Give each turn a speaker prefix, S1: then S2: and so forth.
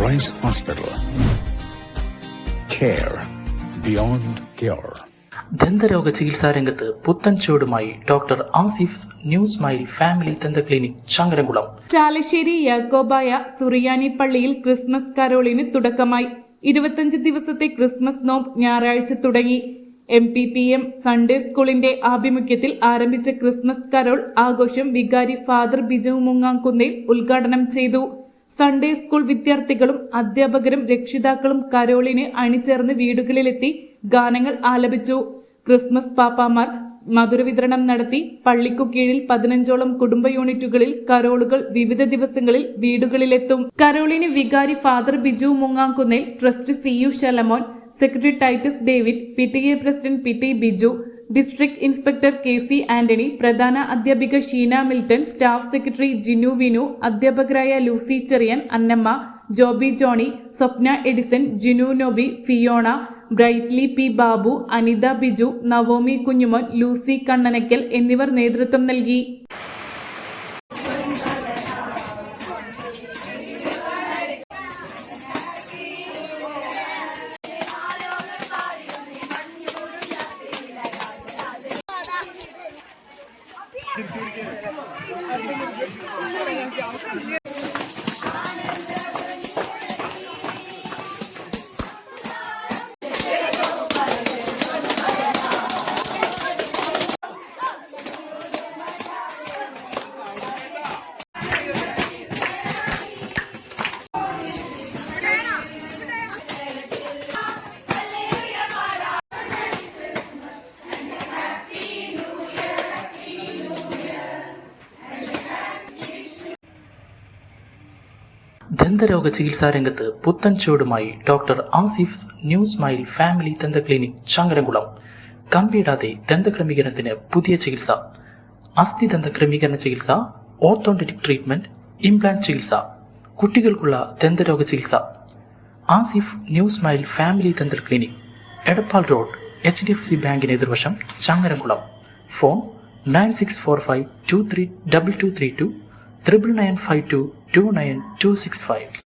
S1: Rice Hospital. Care beyond cure.
S2: ദന്തരോഗ ചികിത്സാ രംഗത്ത് പുത്തൻ ചുവടുമായി doctor Asif new smile family ദന്ത ക്ലിനിക് ചങ്ങരംകുളം.
S3: ചാലശ്ശേരി യാക്കോബായ സുറിയാനി പള്ളിയിൽ ക്രിസ്മസ് കരോളിന് തുടക്കമായി. 25 ദിവസത്തെ ക്രിസ്മസ് നോമ്പ് ഞായറാഴ്ച തുടങ്ങി. MPPM സൺഡേ സ്കൂളിന്റെ ആഭിമുഖ്യത്തിൽ ആരംഭിച്ച ക്രിസ്മസ് കരോൾ ആഘോഷം വികാരി ഫാദർ ബിജു മുങ്ങാംകുന്നേൽ ഉദ്ഘാടനം ചെയ്തു. സൺഡേ സ്കൂൾ വിദ്യാർത്ഥികളും അധ്യാപകരും രക്ഷിതാക്കളും കരോളിന് അണിചേർന്ന് വീടുകളിലെത്തി ഗാനങ്ങൾ ആലപിച്ചു. ക്രിസ്മസ് പാപ്പാമാർ മധുരവിതരണം നടത്തി. പള്ളിക്കു കീഴിൽ 15ഓളം കുടുംബ യൂണിറ്റുകളിൽ കരോളുകൾ വിവിധ ദിവസങ്ങളിൽ വീടുകളിലെത്തും. കരോളിന് വികാരി father Biju Mungamkunnel, trust CU Shalamon, secretary Titus David, PTA president PT Biju, district inspector KC Antony, പ്രധാന അധ്യാപിക Sheena Milton, staff secretary Jinu Vinu, അധ്യാപകരായ Lucy Cherian, Annamma, Joby Johny, Swapna Edison, Jinu Noby, Fiona, Brightly P Babu, Anitha Biju, Naomi Kunjumon, Lucy Kannanakkal എന്നിവർ നേതൃത്വം നൽകി.
S2: ദന്തരോഗ ചികിത്സാ രംഗത്ത് പുത്തൻ ചുവടുമായി doctor Asif new smile family ദന്ത ക്ലിനിക് ചങ്ങരംകുളം. കമ്പിയിടാതെ ദന്തക്രമീകരണത്തിന് പുതിയ ചികിത്സ, അസ്ഥിദന്ത ക്രമീകരണ ചികിത്സ, ഓർത്തോഡോണ്ടിക് ട്രീറ്റ്മെന്റ്, ഇംപ്ലാന്റ് ചികിത്സ, കുട്ടികൾക്കുള്ള ദന്തരോഗ ചികിത്സ. ആസിഫ് ന്യൂ സ്മൈൽ ഫാമിലി ദന്ത ക്ലിനിക്, എടപ്പാൾ റോഡ്, HDFC ബാങ്കിന് എതിർവശം, ചങ്ങരംകുളം. ഫോൺ 9645232232 995229 265.